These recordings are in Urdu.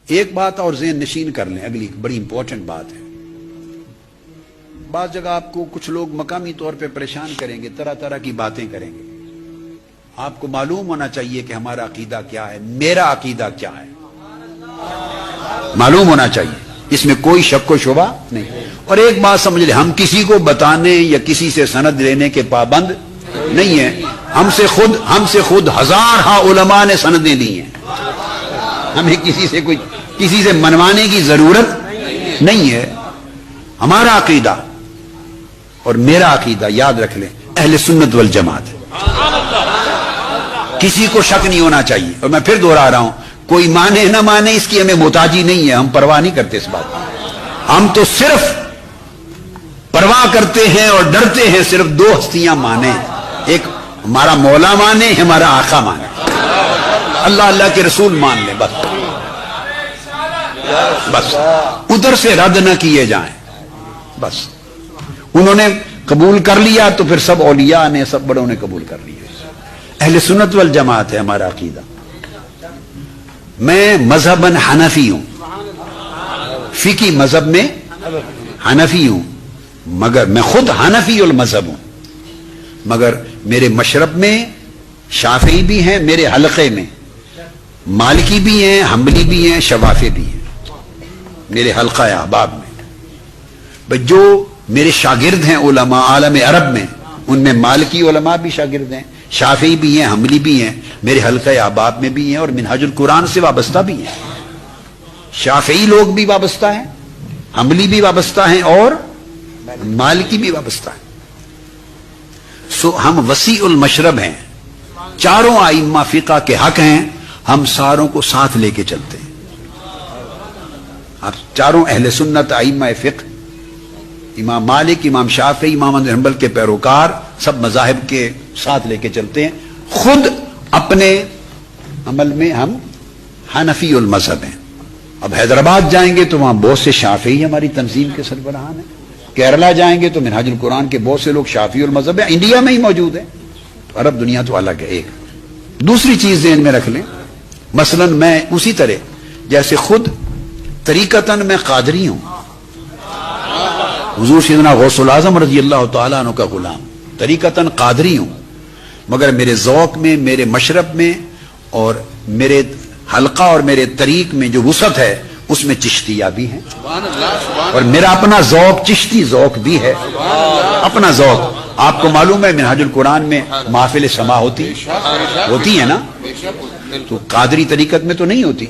ایک بات اور ذہن نشین کر لیں، اگلی بڑی امپورٹنٹ بات ہے. بعض جگہ آپ کو کچھ لوگ مقامی طور پہ پریشان کریں گے، طرح طرح کی باتیں کریں گے. آپ کو معلوم ہونا چاہیے کہ ہمارا عقیدہ کیا ہے، میرا عقیدہ کیا ہے، معلوم ہونا چاہیے، اس میں کوئی شک و شبہ نہیں. اور ایک بات سمجھ لیں، ہم کسی کو بتانے یا کسی سے سند لینے کے پابند نہیں ہیں. ہم سے خود ہزارہ علماء نے سندیں لی ہیں. ہمیں کسی سے منوانے کی ضرورت نہیں ہے. ہمارا عقیدہ اور میرا عقیدہ یاد رکھ لیں اہل سنت والجماعت. کسی کو شک نہیں ہونا چاہیے. اور میں پھر دوہرا رہا ہوں، کوئی مانے نہ مانے اس کی ہمیں محتاجی نہیں ہے، ہم پرواہ نہیں کرتے اس بات کی. ہم تو صرف پرواہ کرتے ہیں اور ڈرتے ہیں صرف دو ہستیاں مانے، ایک ہمارا مولا مانے، ہمارا آقا مانے. اللہ اللہ کے رسول مان لیں، بس ادھر سے رد نہ کیے جائیں. بس انہوں نے قبول کر لیا تو پھر سب اولیاء نے، سب بڑوں نے قبول کر لیا. اہل سنت والجماعت ہے ہمارا عقیدہ. میں مذہباً حنفی ہوں، فقہی مذہب میں حنفی ہوں، مگر میں خود حنفی المذہب ہوں، مگر میرے مشرب میں شافعی بھی ہیں، میرے حلقے میں مالکی بھی ہیں، حنبلی بھی ہیں، شوافی بھی ہیں میرے حلقہ احباب میں. جو میرے شاگرد ہیں علماء عالم عرب میں، ان میں مالکی علماء بھی شاگرد ہیں، شافعی بھی ہیں، حنبلی بھی ہیں، میرے حلقہ احباب میں بھی ہیں، اور منہاج القرآن سے وابستہ بھی ہیں. شافعی لوگ بھی وابستہ ہیں، حنبلی بھی وابستہ ہیں، اور مالکی بھی وابستہ ہیں. ہم وسیع المشرب ہیں، چاروں ائمہ فقہ کے حق ہیں، ہم ساروں کو ساتھ لے کے چلتے ہیں. اب چاروں اہل سنت ائمہ فقہ، امام مالک، امام شافعی، امام احمد بن حنبل کے پیروکار، سب مذاہب کے ساتھ لے کے چلتے ہیں. خود اپنے عمل میں ہم حنفی المذہب ہیں. اب حیدرآباد جائیں گے تو وہاں بہت سے شافعی ہماری تنظیم کے سربراہان ہیں. کیرلا جائیں گے تو منہاج القرآن کے بہت سے لوگ شافعی المذہب ہیں. انڈیا میں ہی موجود ہیں. عرب دنیا تو الگ ہے. ایک دوسری چیز ذہن میں رکھ لیں، مثلا میں اسی طرح جیسے خود طریقتاً میں قادری ہوں، حضور سیدنا غوث الاعظم رضی اللہ تعالیٰ عنہ کا غلام، طریقتاً قادری ہوں، مگر میرے ذوق میں، میرے مشرب میں اور میرے حلقہ اور میرے طریق میں جو وسعت ہے اس میں چشتیہ بھی ہیں، اور میرا اپنا ذوق چشتی ذوق بھی ہے، اپنا ذوق. آپ کو معلوم ہے منہاج القرآن میں محافل سما ہوتی ہے نا، تو قادری طریقت میں تو نہیں ہوتی.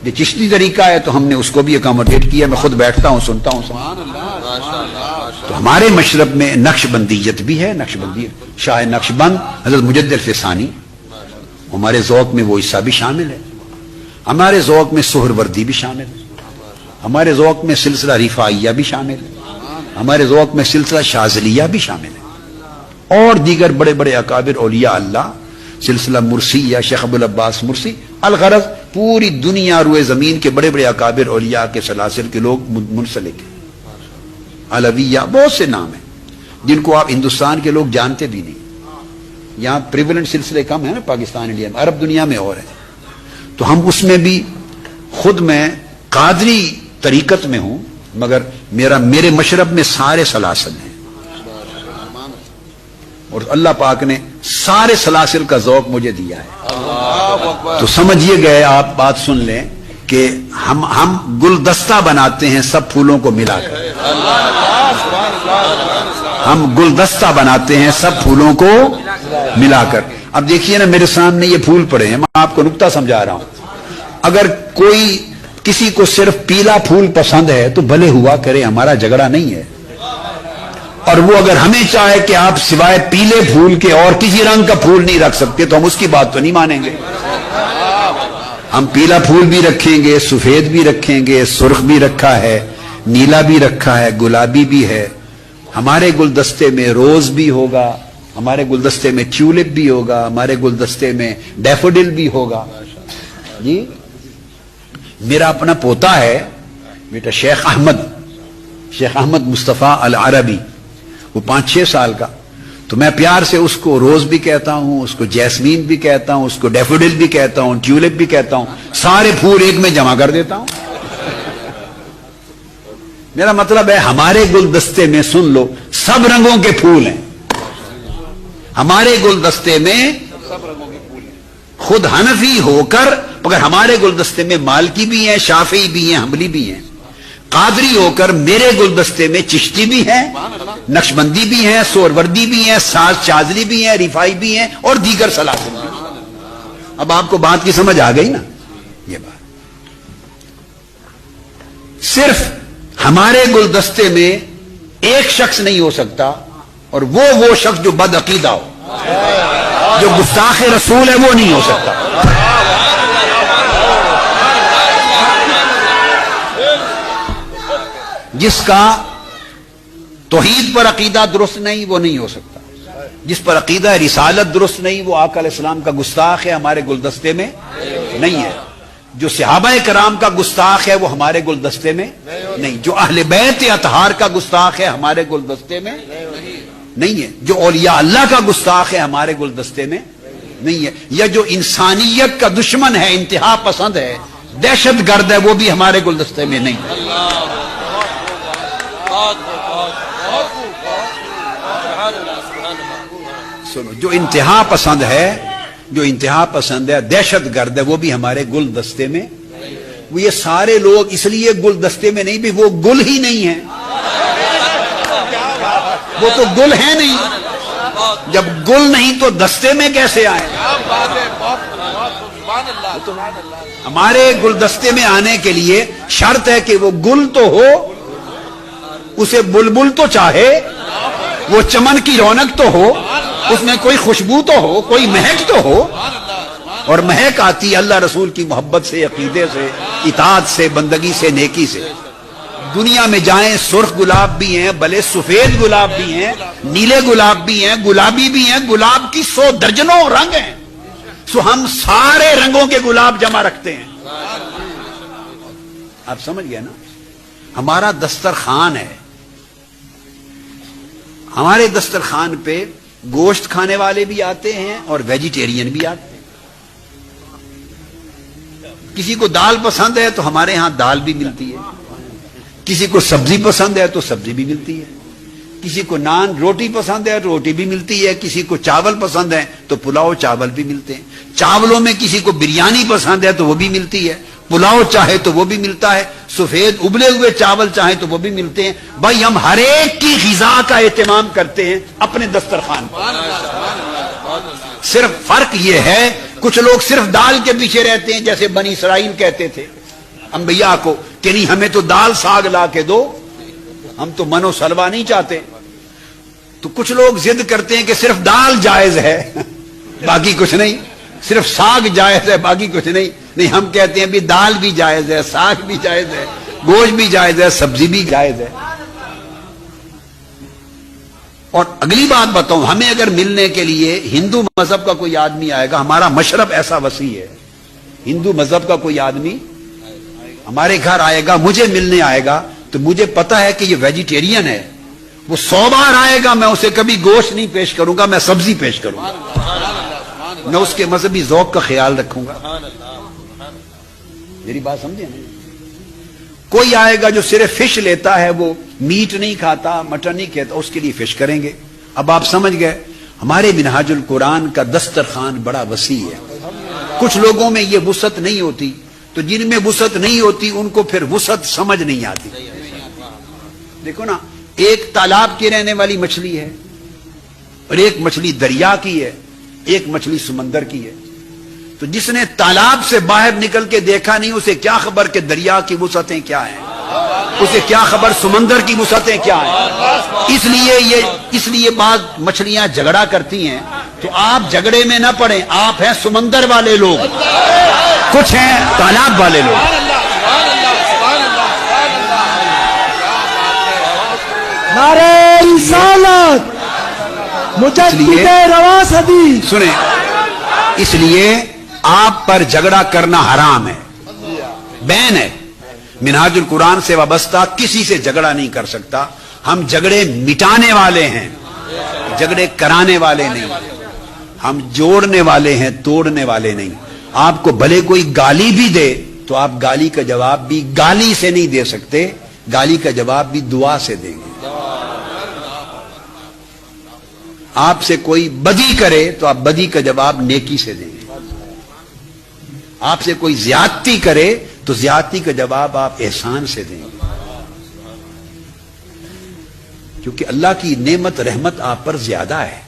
یہ چشتی طریقہ ہے تو ہم نے اس کو بھی اکاموڈیٹ کیا. میں خود بیٹھتا ہوں، سنتا ہوں. تو ہمارے مشرب میں نقش بندیت بھی ہے. نقش بندیت شاہ نقش بند حضرت مجد الفسانی، ہمارے ذوق میں وہ حصہ بھی شامل ہے. ہمارے ذوق میں سہروردی بھی شامل ہے. ہمارے ذوق میں سلسلہ رفاعیہ بھی شامل ہے. ہمارے ذوق میں سلسلہ شاذلیہ بھی شامل ہے، اور دیگر بڑے بڑے اکابر اولیاء اللہ، سلسلہ مرسی یا شیخ ابو العباس مرسی. الغرض پوری دنیا روئے زمین کے بڑے بڑے اکابر اولیاء کے سلاسل کے لوگ منسلک ہیں. علویہ، بہت سے نام ہیں جن کو آپ ہندوستان کے لوگ جانتے بھی نہیں. یہاں پریولنٹ سلسلے کم ہیں نا، پاکستان، انڈیا میں، عرب دنیا میں اور ہیں. تو ہم اس میں بھی، خود میں قادری طریقت میں ہوں، مگر میرے مشرب میں سارے سلاسل ہیں، اور اللہ پاک نے سارے سلاسل کا ذوق مجھے دیا ہے. تو سمجھیے گئے آپ، بات سن لیں کہ ہم گلدستہ بناتے ہیں سب پھولوں کو ملا کر. ہم گلدستہ بناتے ہیں سب پھولوں کو ملا کر. اب دیکھیے نا، میرے سامنے یہ پھول پڑے ہیں، میں آپ کو نکتہ سمجھا رہا ہوں. اگر کوئی کسی کو صرف پیلا پھول پسند ہے تو بھلے ہوا کرے، ہمارا جھگڑا نہیں ہے. اور وہ اگر ہمیں چاہے کہ آپ سوائے پیلے پھول کے اور کسی رنگ کا پھول نہیں رکھ سکتے تو ہم اس کی بات تو نہیں مانیں گے. ہم پیلا پھول بھی رکھیں گے، سفید بھی رکھیں گے، سرخ بھی رکھا ہے، نیلا بھی رکھا ہے، گلابی بھی ہے. ہمارے گلدستے میں روز بھی ہوگا، ہمارے گلدستے میں ٹیولپ بھی ہوگا، ہمارے گلدستے میں ڈیفوڈل بھی ہوگا. جی میرا اپنا پوتا ہے بیٹا شیخ احمد مصطفیٰ العربی، وہ 5-6 سال کا. تو میں پیار سے اس کو روز بھی کہتا ہوں، اس کو جیسمین بھی کہتا ہوں، اس کو ڈیفوڈل بھی کہتا ہوں، ٹیولپ بھی کہتا ہوں، سارے پھول ایک میں جمع کر دیتا ہوں۔ میرا مطلب ہے ہمارے گلدستے میں، سن لو، سب رنگوں کے پھول ہیں۔ ہمارے گلدستے میں سب رنگوں کے پھول ہیں۔ خود حنفی ہو کر مگر ہمارے گلدستے میں مالکی بھی ہیں، شافعی بھی ہیں، حنبلی بھی ہیں۔ قادری ہو کر میرے گلدستے میں چشتی بھی ہیں، نقشبندی بھی ہیں، سوروردی بھی ہیں، ساز شاذلی بھی ہیں، رفائی بھی ہیں، اور دیگر سلاسل بھی ہیں۔ اب آپ کو بات کی سمجھ آ گئی نا؟ یہ بات صرف ہمارے گلدستے میں ایک شخص نہیں ہو سکتا، اور وہ شخص جو بد عقیدہ ہو، جو گستاخ رسول ہے، وہ نہیں ہو سکتا۔ جس کا توحید پر عقیدہ درست نہیں، وہ نہیں ہو سکتا۔ جس پر عقیدہ رسالت درست نہیں، وہ آقا علیہ السلام کا گستاخ ہے، ہمارے گلدستے میں نہیں ہے۔ جو صحابہ کرام کا گستاخ ہے، وہ ہمارے گلدستے میں نہیں۔ جو اہل بیت اطہار کا گستاخ ہے، ہمارے گلدستے میں نہیں ہے۔ جو اولیاء اللہ کا گستاخ ہے، ہمارے گلدستے میں نہیں ہے۔ یا جو انسانیت کا دشمن ہے، انتہا پسند ہے، دہشت گرد ہے، وہ بھی ہمارے گلدستے میں نہیں ہے۔ سنو، جو انتہا پسند ہے، جو انتہا پسند ہے، دہشت گرد ہے، وہ بھی ہمارے گلدستے میں۔ وہ یہ سارے لوگ اس لیے گلدستے میں نہیں بھی وہ گل ہی نہیں ہیں، وہ تو گل ہے نہیں۔ جب گل نہیں تو دستے میں کیسے آئے؟ ہمارے گلدستے میں آنے کے لیے شرط ہے کہ وہ گل تو ہو، اسے بلبل تو چاہے، وہ چمن کی رونق تو ہو، اس میں کوئی خوشبو تو ہو، کوئی مہک تو ہو۔ اور مہک آتی ہے اللہ رسول کی محبت سے، عقیدے سے، اطاعت سے، بندگی سے، نیکی سے۔ دنیا میں جائیں، سرخ گلاب بھی ہیں، بلے سفید گلاب بھی ہیں، نیلے گلاب بھی ہیں، گلابی بھی ہیں، گلاب کی 100 درجنوں رنگ ہیں۔ سو ہم سارے رنگوں کے گلاب جمع رکھتے ہیں۔ آپ سمجھ گئے نا؟ ہمارا دسترخوان ہے، ہمارے دسترخوان پہ گوشت کھانے والے بھی آتے ہیں اور ویجیٹیرین بھی آتے ہیں۔ کسی کو دال پسند ہے تو ہمارے ہاں دال بھی ملتی ہے، کسی کو سبزی پسند ہے تو سبزی بھی ملتی ہے، کسی کو نان روٹی پسند ہے تو روٹی بھی ملتی ہے، کسی کو چاول پسند ہے تو پلاؤ چاول بھی ملتے ہیں۔ چاولوں میں کسی کو بریانی پسند ہے تو وہ بھی ملتی ہے، پلاؤ چاہے تو وہ بھی ملتا ہے، سفید ابلے ہوئے چاول چاہیں تو وہ بھی ملتے ہیں۔ بھائی ہم ہر ایک کی غذا کا اہتمام کرتے ہیں اپنے دسترخوان پر۔ صرف فرق یہ ہے کچھ لوگ صرف دال کے پیچھے رہتے ہیں، جیسے بنی اسرائیل کہتے تھے انبیاء کو کہ نہیں ہمیں تو دال ساگ لا کے دو، ہم تو من و سلوا نہیں چاہتے۔ تو کچھ لوگ ضد کرتے ہیں کہ صرف دال جائز ہے باقی کچھ نہیں، صرف ساگ جائز ہے باقی کچھ نہیں۔ نہیں، ہم کہتے ہیں بھی دال بھی جائز ہے، ساگ بھی جائز ہے، گوشت بھی جائز ہے، سبزی بھی جائز ہے۔ اور اگلی بات بتاؤں، ہمیں اگر ملنے کے لیے ہندو مذہب کا کوئی آدمی آئے گا، ہمارا مشرب ایسا وسیع ہے، ہندو مذہب کا کوئی آدمی ہمارے گھر آئے گا، مجھے ملنے آئے گا، تو مجھے پتا ہے کہ یہ ویجیٹیرین ہے، وہ 100 بار آئے گا، میں اسے کبھی گوشت نہیں پیش کروں گا، میں سبزی پیش کروں گا، میں اس کے مذہبی ذوق کا خیال رکھوں گا۔ میری بات سمجھے نا؟ کوئی آئے گا جو صرف فش لیتا ہے، وہ میٹ نہیں کھاتا، مٹن نہیں کھاتا، اس کے لیے فش کریں گے۔ اب آپ سمجھ گئے ہمارے منہاج القرآن کا دسترخوان بڑا وسیع ہے۔ کچھ لوگوں میں یہ وسعت نہیں ہوتی، تو جن میں وسعت نہیں ہوتی ان کو پھر وسعت سمجھ نہیں آتی۔ دیکھو نا، ایک تالاب کی رہنے والی مچھلی ہے، اور ایک مچھلی دریا کی ہے، ایک مچھلی سمندر کی ہے۔ تو جس نے تالاب سے باہر نکل کے دیکھا نہیں، اسے کیا خبر کہ دریا کی وسعتیں کیا ہیں، اسے کیا خبر سمندر کی وسعتیں کیا ہیں۔ اس لیے بعض مچھلیاں جھگڑا کرتی ہیں، تو آپ جھگڑے میں نہ پڑیں، آپ ہیں سمندر والے لوگ، کچھ ہیں تالاب والے لوگ۔ نعرہ رسالت، مجدد رواں صدی۔ سنیں، اس لیے آپ پر جھگڑا کرنا حرام ہے، بین ہے۔ منہاج القرآن سے وابستہ کسی سے جھگڑا نہیں کر سکتا، ہم جھگڑے مٹانے والے ہیں، جھگڑے کرانے والے نہیں، ہم جوڑنے والے ہیں، توڑنے والے نہیں۔ آپ کو بھلے کوئی گالی بھی دے تو آپ گالی کا جواب بھی گالی سے نہیں دے سکتے، گالی کا جواب بھی دعا سے دیں گے۔ آپ سے کوئی بدی کرے تو آپ بدی کا جواب نیکی سے دیں گے۔ آپ سے کوئی زیادتی کرے تو زیادتی کا جواب آپ احسان سے دیں گے، کیونکہ اللہ کی نعمت رحمت آپ پر زیادہ ہے۔